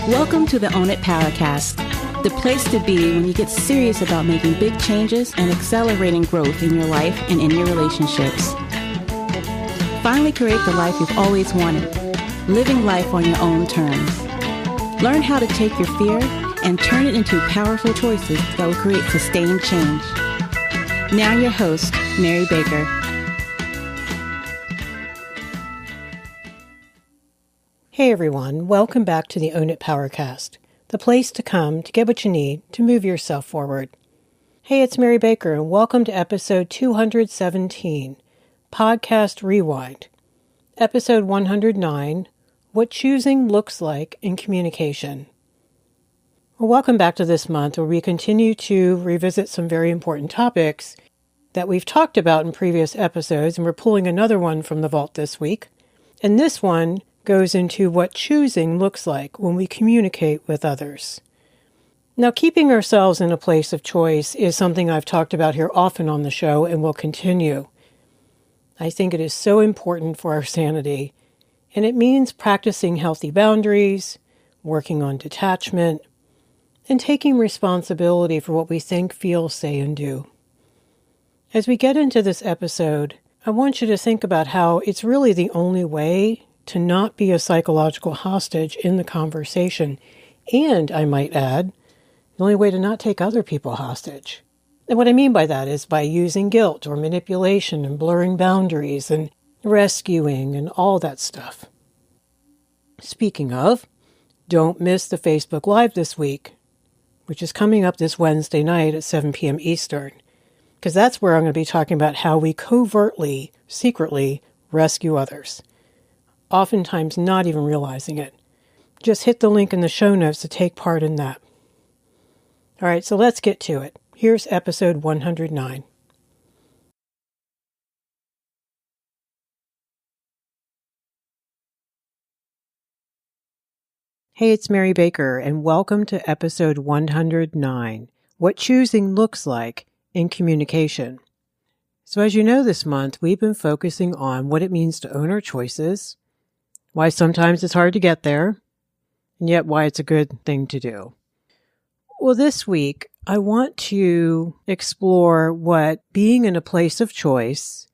Welcome to the Own It Powercast, the place to be when you get serious about making big changes and accelerating growth in your life and in your relationships. Finally create the life you've always wanted, living life on your own terms. Learn how to take your fear and turn it into powerful choices that will create sustained change. Now your host, Mary Baker. Hey everyone, welcome back to the Own It Powercast, the place to come to get what you need to move yourself forward. Hey, it's Mary Baker and welcome to episode 217, Podcast Rewind. Episode 109, What Choosing Looks Like in Communication. Well, welcome back to this month where we continue to revisit some very important topics that we've talked about in previous episodes, and we're pulling another one from the vault this week. And this one goes into what choosing looks like when we communicate with others. Now, keeping ourselves in a place of choice is something I've talked about here often on the show and will continue. I think it is so important for our sanity, and it means practicing healthy boundaries, working on detachment, and taking responsibility for what we think, feel, say, and do. As we get into this episode, I want you to think about how it's really the only way to not be a psychological hostage in the conversation. And, I might add, the only way to not take other people hostage. And what I mean by that is by using guilt or manipulation and blurring boundaries and rescuing and all that stuff. Speaking of, don't miss the Facebook Live this week, which is coming up this Wednesday night at 7 p.m. Eastern, because that's where I'm going to be talking about how we covertly, secretly rescue others. Oftentimes not even realizing it. Just hit the link in the show notes to take part in that. All right, so let's get to it. Here's episode 109. Hey, it's Mary Baker, and welcome to episode 109, What Choosing Looks Like in Communication. So as you know, this month, we've been focusing on what it means to own our choices, why sometimes it's hard to get there, and yet why it's a good thing to do. Well, this week, I want to explore what being in a place of choice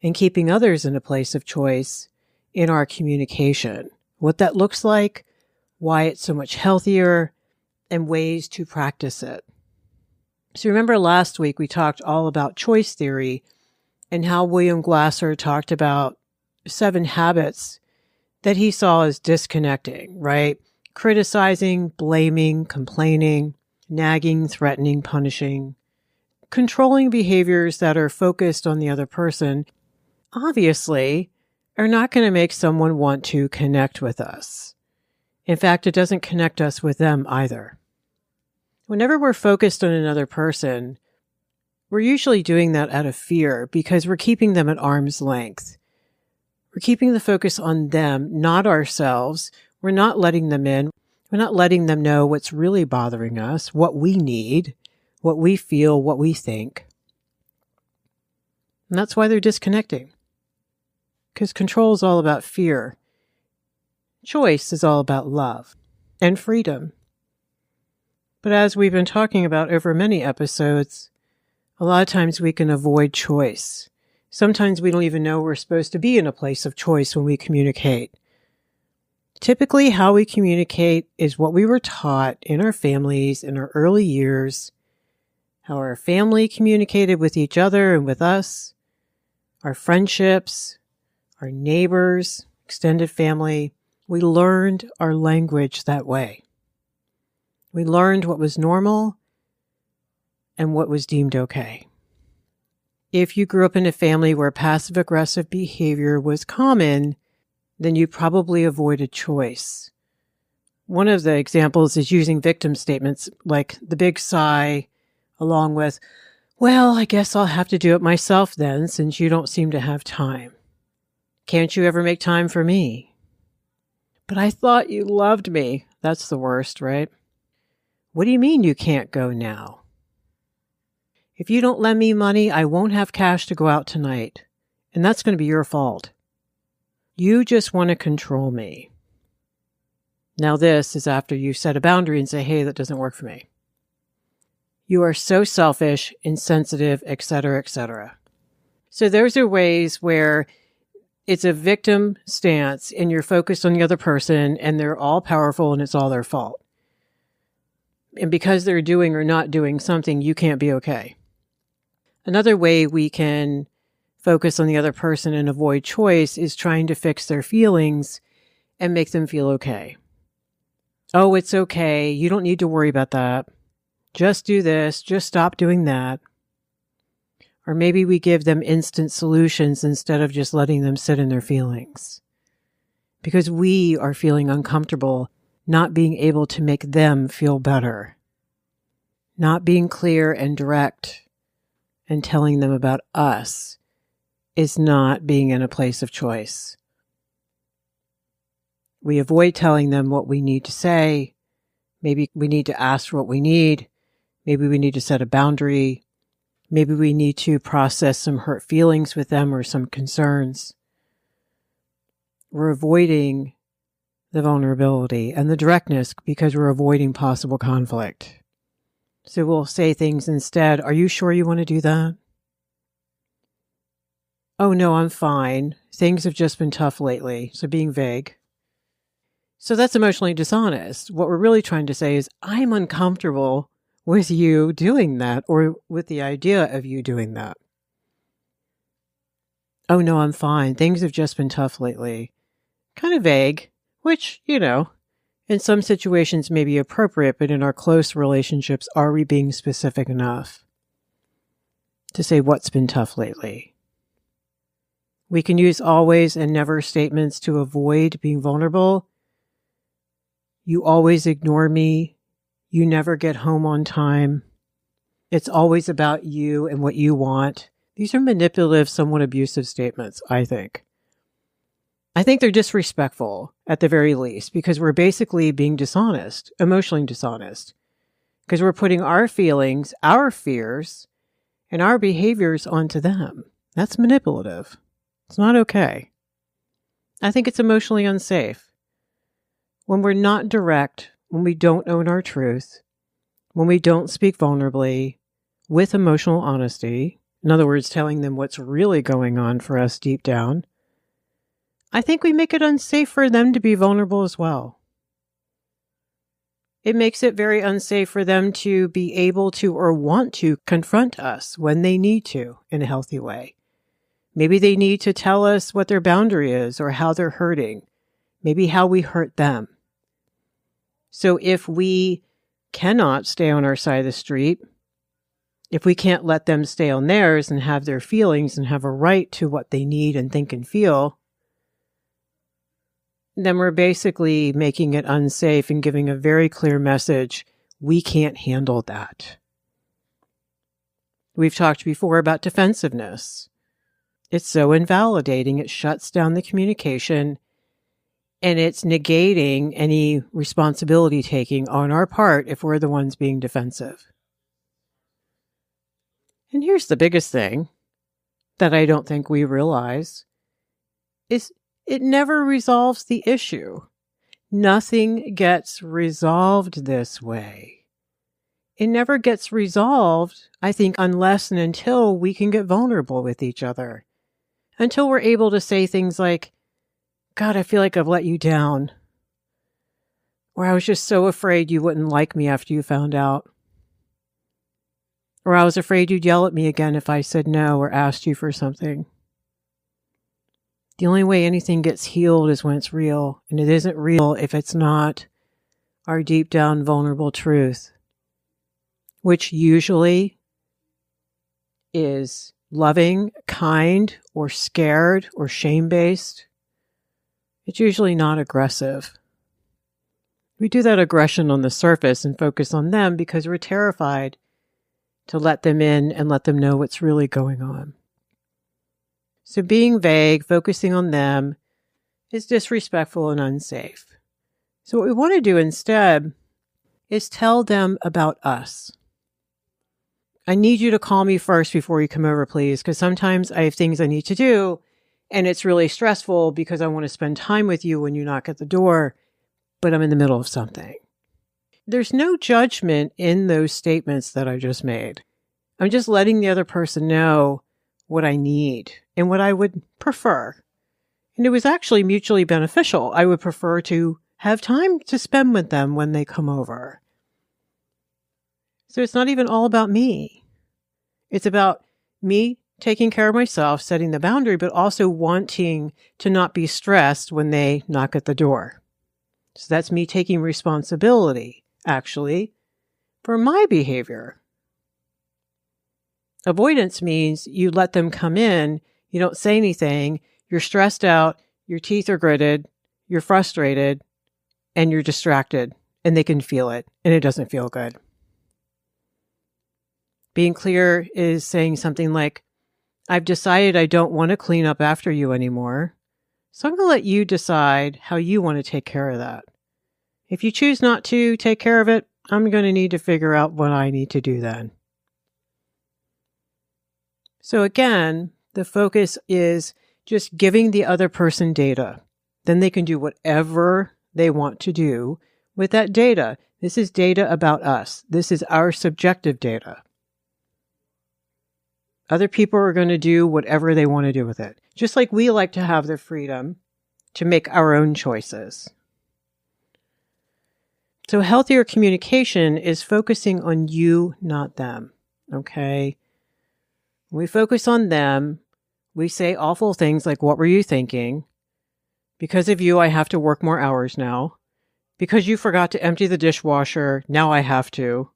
and keeping others in a place of choice in our communication, what that looks like, why it's so much healthier, and ways to practice it. So remember last week we talked all about choice theory and how William Glasser talked about 7 habits that he saw as disconnecting, right? Criticizing, blaming, complaining, nagging, threatening, punishing, controlling behaviors that are focused on the other person, obviously, are not going to make someone want to connect with us. In fact, it doesn't connect us with them either. Whenever we're focused on another person, we're usually doing that out of fear because we're keeping them at arm's length. We're keeping the focus on them, not ourselves. We're not letting them in. We're not letting them know what's really bothering us, what we need, what we feel, what we think. And that's why they're disconnecting. Because control is all about fear. Choice is all about love and freedom. But as we've been talking about over many episodes, a lot of times we can avoid choice. Sometimes we don't even know we're supposed to be in a place of choice when we communicate. Typically, how we communicate is what we were taught in our families in our early years, how our family communicated with each other and with us, our friendships, our neighbors, extended family. We learned our language that way. We learned what was normal and what was deemed okay. If you grew up in a family where passive-aggressive behavior was common, then you probably avoided choice. One of the examples is using victim statements like the big sigh, along with, well, I guess I'll have to do it myself then, since you don't seem to have time. Can't you ever make time for me? But I thought you loved me. That's the worst, right? What do you mean you can't go now? If you don't lend me money, I won't have cash to go out tonight. And that's going to be your fault. You just want to control me. Now this is after you set a boundary and say, hey, that doesn't work for me. You are so selfish, insensitive, etc., etc. So those are ways where it's a victim stance and you're focused on the other person and they're all powerful and it's all their fault. And because they're doing or not doing something, you can't be okay. Another way we can focus on the other person and avoid choice is trying to fix their feelings and make them feel okay. Oh, it's okay. You don't need to worry about that. Just do this. Just stop doing that. Or maybe we give them instant solutions instead of just letting them sit in their feelings. Because we are feeling uncomfortable not being able to make them feel better. Not being clear and direct and telling them about us is not being in a place of choice. We avoid telling them what we need to say. Maybe we need to ask for what we need. Maybe we need to set a boundary. Maybe we need to process some hurt feelings with them or some concerns. We're avoiding the vulnerability and the directness because we're avoiding possible conflict. So we'll say things instead, are you sure you want to do that? Oh no, I'm fine. Things have just been tough lately. So being vague. So that's emotionally dishonest. What we're really trying to say is, I'm uncomfortable with you doing that or with the idea of you doing that. Oh no, I'm fine. Things have just been tough lately. Kind of vague, which, in some situations may be appropriate, but in our close relationships, are we being specific enough to say what's been tough lately? We can use always and never statements to avoid being vulnerable. You always ignore me. You never get home on time. It's always about you and what you want. These are manipulative, somewhat abusive statements, I think. I think they're disrespectful at the very least because we're basically being dishonest, emotionally dishonest, because we're putting our feelings, our fears, and our behaviors onto them. That's manipulative. It's not okay. I think it's emotionally unsafe. When we're not direct, when we don't own our truth, when we don't speak vulnerably, with emotional honesty, in other words, telling them what's really going on for us deep down, I think we make it unsafe for them to be vulnerable as well. It makes it very unsafe for them to be able to or want to confront us when they need to in a healthy way. Maybe they need to tell us what their boundary is or how they're hurting, maybe how we hurt them. So if we cannot stay on our side of the street, if we can't let them stay on theirs and have their feelings and have a right to what they need and think and feel, then we're basically making it unsafe and giving a very clear message. We can't handle that. We've talked before about defensiveness. It's so invalidating. It shuts down the communication and it's negating any responsibility taking on our part if we're the ones being defensive. And here's the biggest thing that I don't think we realize is it never resolves the issue. Nothing gets resolved this way. It never gets resolved, I think, unless and until we can get vulnerable with each other. Until we're able to say things like, God, I feel like I've let you down. Or I was just so afraid you wouldn't like me after you found out. Or I was afraid you'd yell at me again if I said no or asked you for something. The only way anything gets healed is when it's real. And it isn't real if it's not our deep down vulnerable truth, which usually is loving, kind, or scared, or shame-based. It's usually not aggressive. We do that aggression on the surface and focus on them because we're terrified to let them in and let them know what's really going on. So being vague, focusing on them, is disrespectful and unsafe. So what we want to do instead is tell them about us. I need you to call me first before you come over, please, because sometimes I have things I need to do, and it's really stressful because I want to spend time with you when you knock at the door, but I'm in the middle of something. There's no judgment in those statements that I just made. I'm just letting the other person know what I need and what I would prefer. And it was actually mutually beneficial. I would prefer to have time to spend with them when they come over. So it's not even all about me. It's about me taking care of myself, setting the boundary, but also wanting to not be stressed when they knock at the door. So that's me taking responsibility, actually, for my behavior. Avoidance means you let them come in, you don't say anything, you're stressed out, your teeth are gritted, you're frustrated, and you're distracted, and they can feel it, and it doesn't feel good. Being clear is saying something like, I've decided I don't want to clean up after you anymore, so I'm going to let you decide how you want to take care of that. If you choose not to take care of it, I'm going to need to figure out what I need to do then. So again, the focus is just giving the other person data. Then they can do whatever they want to do with that data. This is data about us. This is our subjective data. Other people are going to do whatever they want to do with it, just like we like to have the freedom to make our own choices. So healthier communication is focusing on you, not them. Okay? When we focus on them, we say awful things like, what were you thinking? Because of you, I have to work more hours now. Because you forgot to empty the dishwasher, now I have to.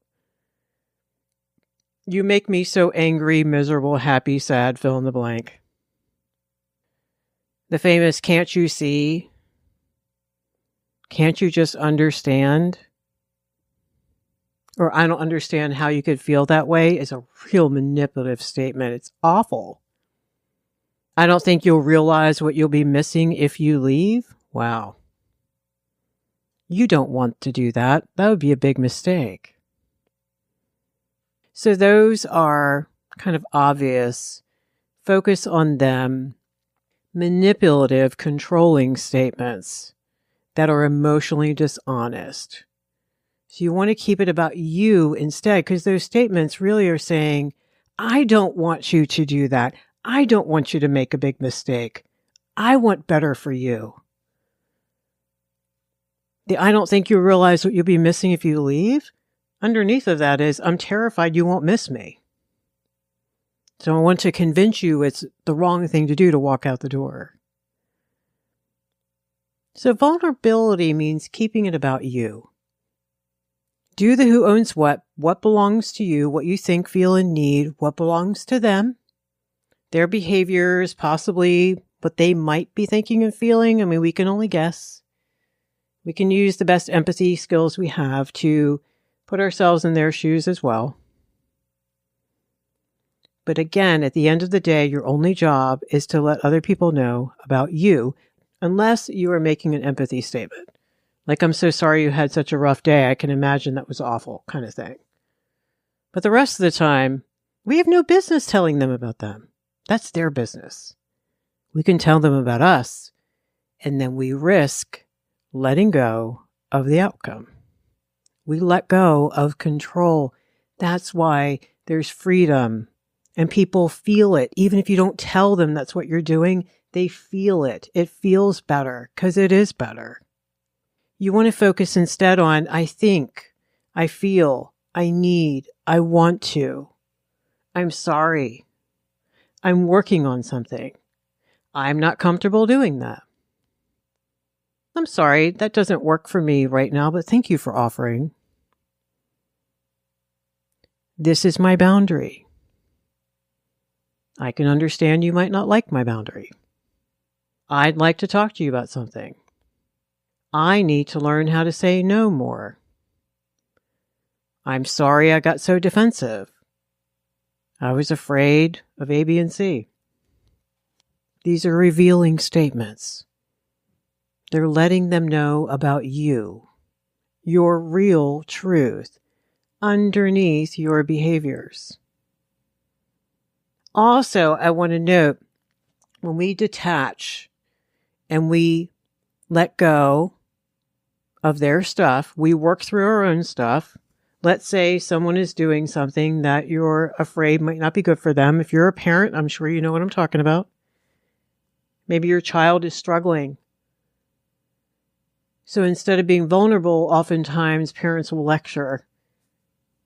You make me so angry, miserable, happy, sad, fill in the blank. The famous, can't you see? Can't you just understand? Or I don't understand how you could feel that way is a real manipulative statement. It's awful. I don't think you'll realize what you'll be missing if you leave. Wow. You don't want to do that. That would be a big mistake. So those are kind of obvious, focus on them, manipulative, controlling statements that are emotionally dishonest. So you want to keep it about you instead, because those statements really are saying, I don't want you to do that. I don't want you to make a big mistake. I want better for you. I don't think you'll realize what you'll be missing if you leave. Underneath of that is, I'm terrified you won't miss me. So I want to convince you it's the wrong thing to do to walk out the door. So vulnerability means keeping it about you. Do the who owns what belongs to you, what you think, feel, and need, what belongs to them, their behaviors, possibly what they might be thinking and feeling. I mean, we can only guess. We can use the best empathy skills we have to put ourselves in their shoes as well. But again, at the end of the day, your only job is to let other people know about you, unless you are making an empathy statement. Like, I'm so sorry you had such a rough day. I can imagine that was awful, kind of thing. But the rest of the time, we have no business telling them about them. That's their business. We can tell them about us, and then we risk letting go of the outcome. We let go of control. That's why there's freedom, and people feel it. Even if you don't tell them that's what you're doing, they feel it. It feels better because it is better. You want to focus instead on, I think, I feel, I need, I want to. I'm sorry. I'm working on something. I'm not comfortable doing that. I'm sorry, that doesn't work for me right now, but thank you for offering. This is my boundary. I can understand you might not like my boundary. I'd like to talk to you about something. I need to learn how to say no more. I'm sorry I got so defensive. I was afraid of A, B, and C. These are revealing statements. They're letting them know about you, your real truth, underneath your behaviors. Also, I want to note, when we detach and we let go of their stuff. We work through our own stuff. Let's say someone is doing something that you're afraid might not be good for them. If you're a parent, I'm sure you know what I'm talking about. Maybe your child is struggling. So instead of being vulnerable, oftentimes parents will lecture.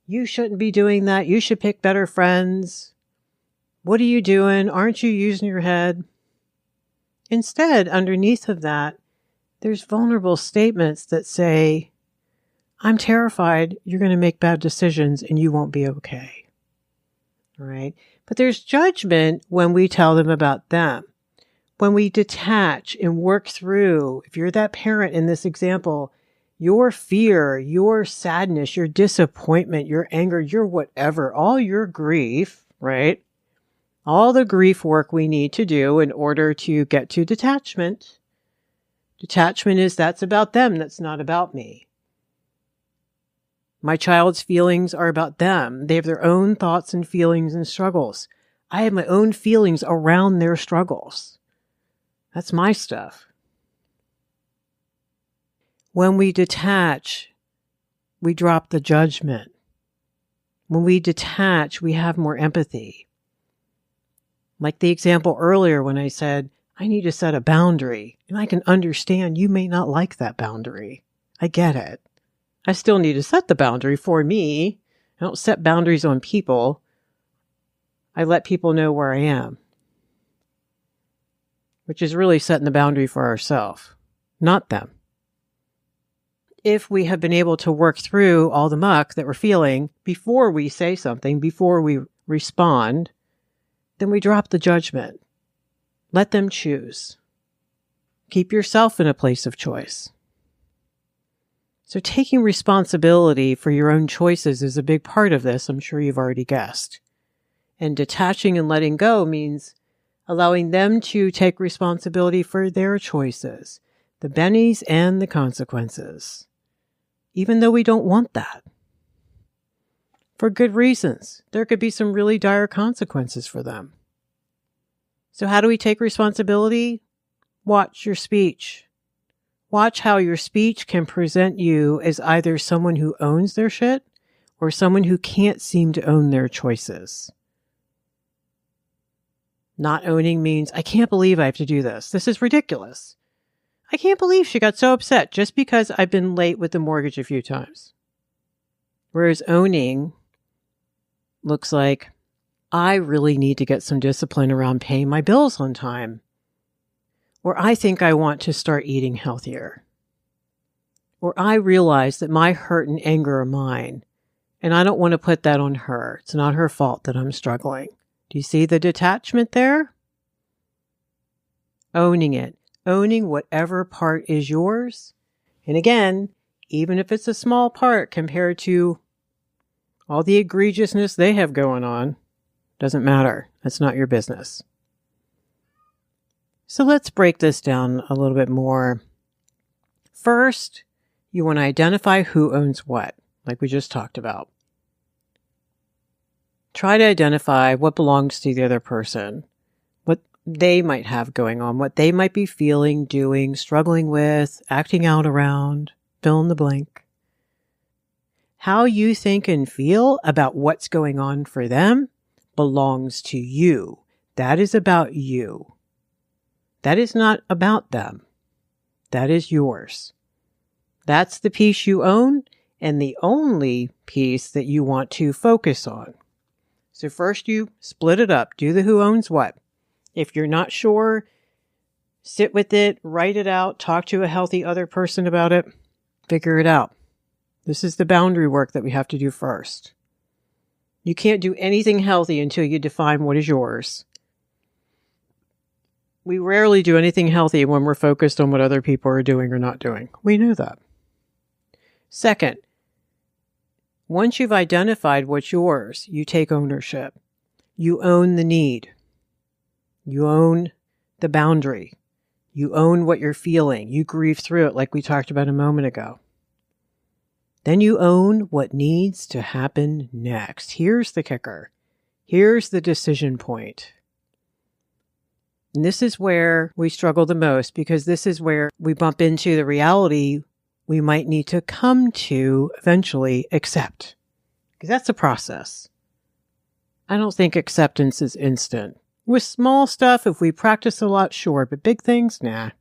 You shouldn't be doing that. You should pick better friends. What are you doing? Aren't you using your head? Instead, underneath of that, there's vulnerable statements that say, I'm terrified you're going to make bad decisions and you won't be okay. All right? But there's judgment when we tell them about them. When we detach and work through, if you're that parent in this example, your fear, your sadness, your disappointment, your anger, your whatever, all your grief, right? All the grief work we need to do in order to get to detachment. Detachment is that's about them, that's not about me. My child's feelings are about them. They have their own thoughts and feelings and struggles. I have my own feelings around their struggles. That's my stuff. When we detach, we drop the judgment. When we detach, we have more empathy. Like the example earlier when I said, I need to set a boundary, and I can understand you may not like that boundary. I get it. I still need to set the boundary for me. I don't set boundaries on people. I let people know where I am, which is really setting the boundary for ourselves, not them. If we have been able to work through all the muck that we're feeling before we say something, before we respond, then we drop the judgment. Let them choose. Keep yourself in a place of choice. So taking responsibility for your own choices is a big part of this, I'm sure you've already guessed. And detaching and letting go means allowing them to take responsibility for their choices, the bennies and the consequences, even though we don't want that. For good reasons. There could be some really dire consequences for them. So how do we take responsibility? Watch your speech. Watch how your speech can present you as either someone who owns their shit or someone who can't seem to own their choices. Not owning means, I can't believe I have to do this. This is ridiculous. I can't believe she got so upset just because I've been late with the mortgage a few times. Whereas owning looks like, I really need to get some discipline around paying my bills on time. Or I think I want to start eating healthier. Or I realize that my hurt and anger are mine, and I don't want to put that on her. It's not her fault that I'm struggling. Do you see the detachment there? Owning it. Owning whatever part is yours. And again, even if it's a small part compared to all the egregiousness they have going on, doesn't matter. That's not your business. So let's break this down a little bit more. First, you want to identify who owns what, like we just talked about. Try to identify what belongs to the other person, what they might have going on, what they might be feeling, doing, struggling with, acting out around, fill in the blank. How you think and feel about what's going on for them belongs to you. That is about you. That is not about them. That is yours. That's the piece you own and the only piece that you want to focus on. So first you split it up. Do the who owns what. If you're not sure, sit with it, write it out, talk to a healthy other person about it, figure it out. This is the boundary work that we have to do first. You can't do anything healthy until you define what is yours. We rarely do anything healthy when we're focused on what other people are doing or not doing. We know that. Second, once you've identified what's yours, you take ownership. You own the need. You own the boundary. You own what you're feeling. You grieve through it like we talked about a moment ago. Then you own what needs to happen next. Here's the kicker. Here's the decision point. And this is where we struggle the most because this is where we bump into the reality we might need to come to eventually accept. Because that's a process. I don't think acceptance is instant. With small stuff, if we practice a lot, sure, but big things, nah.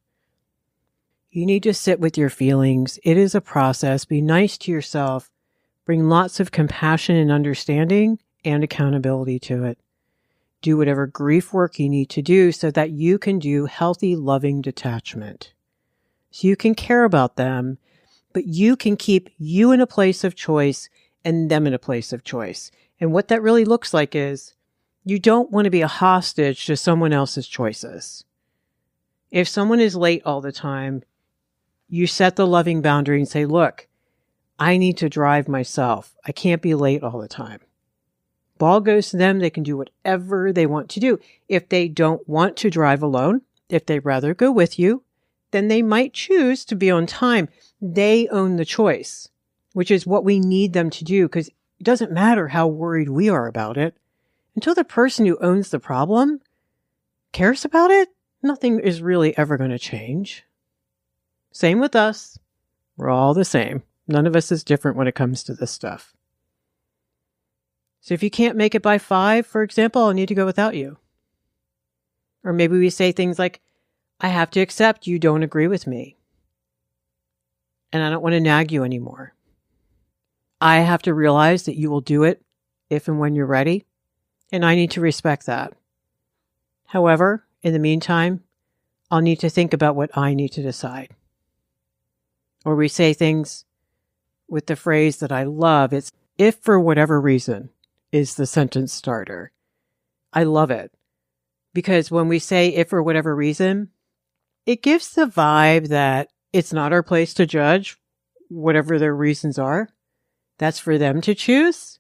You need to sit with your feelings. It is a process. Be nice to yourself. Bring lots of compassion and understanding and accountability to it. Do whatever grief work you need to do so that you can do healthy, loving detachment. So you can care about them, but you can keep you in a place of choice and them in a place of choice. And what that really looks like is you don't want to be a hostage to someone else's choices. If someone is late all the time, you set the loving boundary and say, look, I need to drive myself. I can't be late all the time. Ball goes to them. They can do whatever they want to do. If they don't want to drive alone, if they'd rather go with you, then they might choose to be on time. They own the choice, which is what we need them to do, because it doesn't matter how worried we are about it. Until the person who owns the problem cares about it, nothing is really ever going to change. Same with us. We're all the same. None of us is different when it comes to this stuff. So if you can't make it by 5, for example, I'll need to go without you. Or maybe we say things like, I have to accept you don't agree with me. And I don't want to nag you anymore. I have to realize that you will do it if and when you're ready. And I need to respect that. However, in the meantime, I'll need to think about what I need to decide. Or we say things with the phrase that I love. It's if for whatever reason is the sentence starter. I love it. Because when we say if for whatever reason, it gives the vibe that it's not our place to judge whatever their reasons are. That's for them to choose.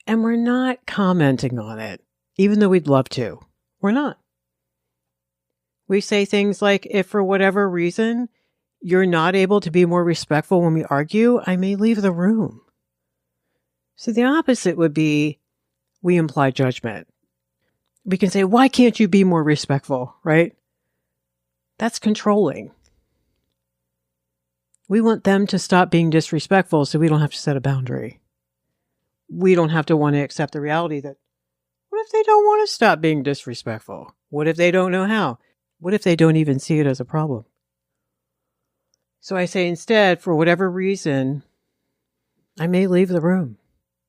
And we're not commenting on it, even though we'd love to. We're not. We say things like, if for whatever reason you're not able to be more respectful when we argue, I may leave the room. So the opposite would be, we imply judgment. We can say, why can't you be more respectful, right? That's controlling. We want them to stop being disrespectful so we don't have to set a boundary. We don't have to want to accept the reality that, what if they don't want to stop being disrespectful? What if they don't know how? What if they don't even see it as a problem? So I say instead, for whatever reason, I may leave the room.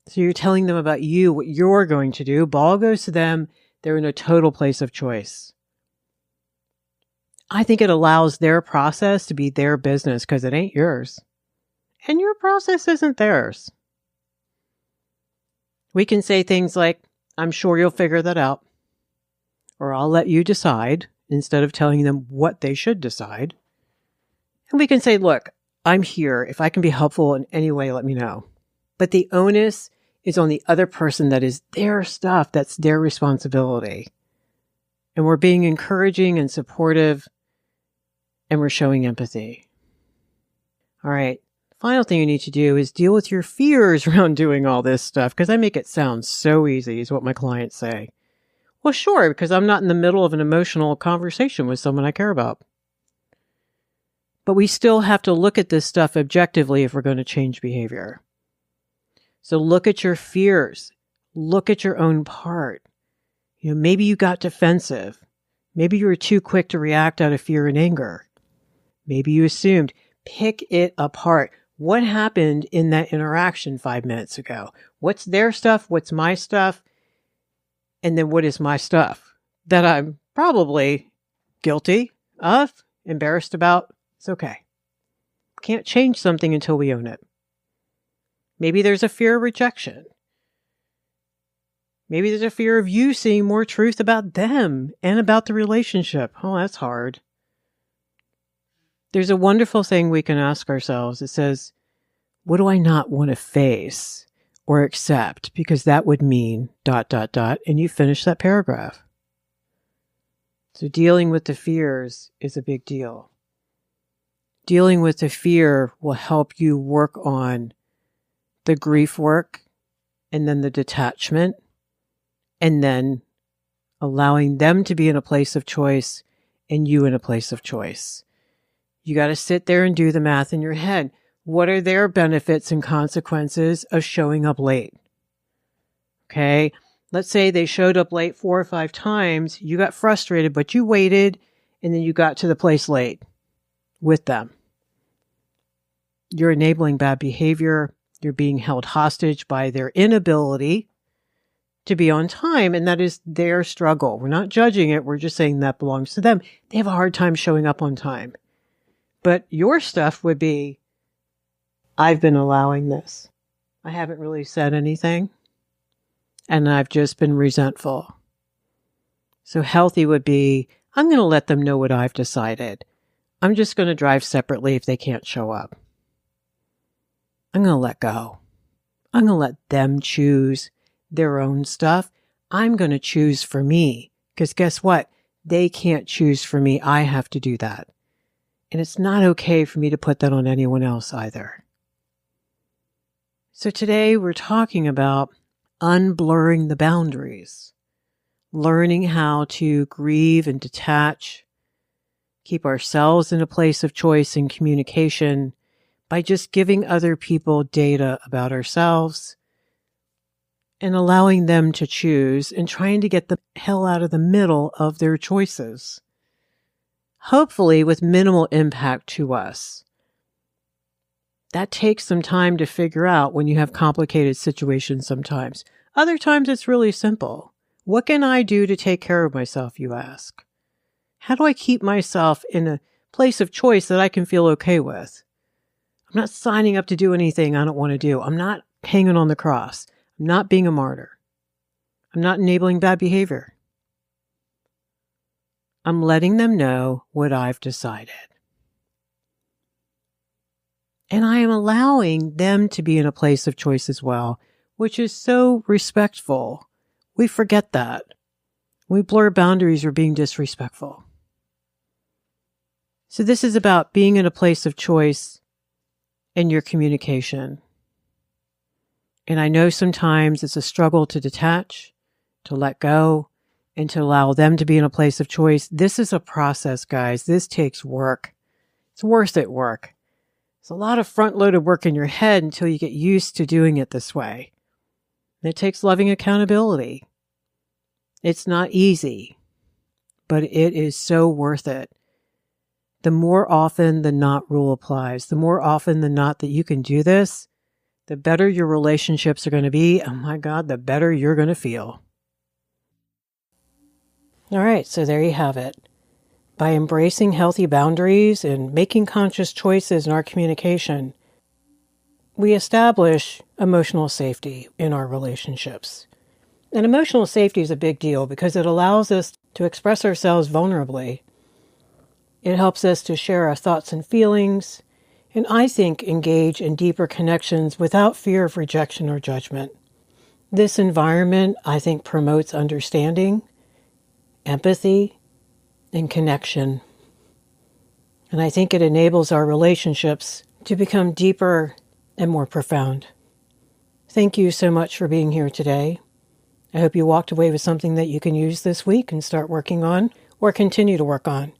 So you're telling them about you, what you're going to do. Ball goes to them. They're in a total place of choice. I think it allows their process to be their business because it ain't yours. And your process isn't theirs. We can say things like, I'm sure you'll figure that out. Or I'll let you decide, instead of telling them what they should decide. And we can say, look, I'm here. If I can be helpful in any way, let me know. But the onus is on the other person. That is their stuff. That's their responsibility. And we're being encouraging and supportive, and we're showing empathy. All right. Final thing you need to do is deal with your fears around doing all this stuff, because I make it sound so easy, is what my clients say. Well, sure, because I'm not in the middle of an emotional conversation with someone I care about. But we still have to look at this stuff objectively if we're going to change behavior. So look at your fears. Look at your own part. Maybe you got defensive. Maybe you were too quick to react out of fear and anger. Maybe you assumed. Pick it apart. What happened in that interaction 5 minutes ago? What's their stuff? What's my stuff? And then what is my stuff that I'm probably guilty of, embarrassed about? It's okay. Can't change something until we own it. Maybe there's a fear of rejection. Maybe there's a fear of you seeing more truth about them and about the relationship. Oh, that's hard. There's a wonderful thing we can ask ourselves. It says, what do I not want to face or accept? Because that would mean ... and you finish that paragraph. So dealing with the fears is a big deal. Dealing with the fear will help you work on the grief work, and then the detachment, and then allowing them to be in a place of choice and you in a place of choice. You got to sit there and do the math in your head. What are their benefits and consequences of showing up late? Okay. Let's say they showed up late 4 or 5 times. You got frustrated, but you waited and then you got to the place late with them. You're enabling bad behavior. You're being held hostage by their inability to be on time. And that is their struggle. We're not judging it. We're just saying that belongs to them. They have a hard time showing up on time. But your stuff would be, I've been allowing this. I haven't really said anything. And I've just been resentful. So healthy would be, I'm going to let them know what I've decided. I'm just going to drive separately if they can't show up. I'm going to let go. I'm going to let them choose their own stuff. I'm going to choose for me. Because guess what? They can't choose for me. I have to do that. And it's not okay for me to put that on anyone else either. So today we're talking about unblurring the boundaries, learning how to grieve and detach, keep ourselves in a place of choice and communication by just giving other people data about ourselves and allowing them to choose and trying to get the hell out of the middle of their choices. Hopefully with minimal impact to us. That takes some time to figure out when you have complicated situations sometimes. Other times it's really simple. What can I do to take care of myself, you ask? How do I keep myself in a place of choice that I can feel okay with? I'm not signing up to do anything I don't want to do. I'm not hanging on the cross. I'm not being a martyr. I'm not enabling bad behavior. I'm letting them know what I've decided. And I am allowing them to be in a place of choice as well, which is so respectful. We forget that. We blur boundaries or being disrespectful. So this is about being in a place of choice in your communication. And I know sometimes it's a struggle to detach, to let go, and to allow them to be in a place of choice. This is a process, guys. This takes work. It's worth it work. It's a lot of front-loaded work in your head until you get used to doing it this way. And it takes loving accountability. It's not easy, but it is so worth it. The more often the not rule applies, the more often than not that you can do this, the better your relationships are going to be. Oh my God, the better you're going to feel. All right, so there you have it. By embracing healthy boundaries and making conscious choices in our communication, we establish emotional safety in our relationships. And emotional safety is a big deal because it allows us to express ourselves vulnerably. It helps us to share our thoughts and feelings, and I think engage in deeper connections without fear of rejection or judgment. This environment, I think, promotes understanding, empathy, and connection. And I think it enables our relationships to become deeper and more profound. Thank you so much for being here today. I hope you walked away with something that you can use this week and start working on or continue to work on.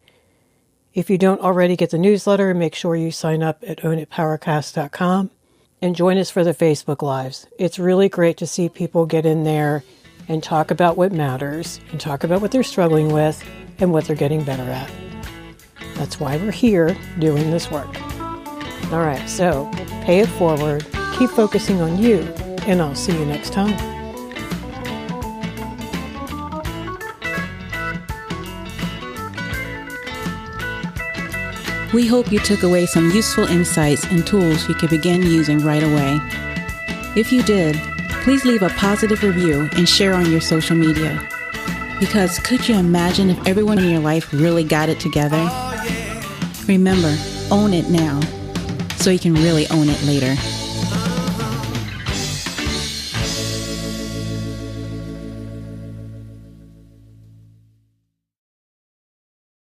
If you don't already get the newsletter, make sure you sign up at ownitpowercast.com and join us for the Facebook Lives. It's really great to see people get in there and talk about what matters and talk about what they're struggling with and what they're getting better at. That's why we're here doing this work. All right, so pay it forward, keep focusing on you, and I'll see you next time. We hope you took away some useful insights and tools you can begin using right away. If you did, please leave a positive review and share on your social media. Because could you imagine if everyone in your life really got it together? Remember, own it now, so you can really own it later.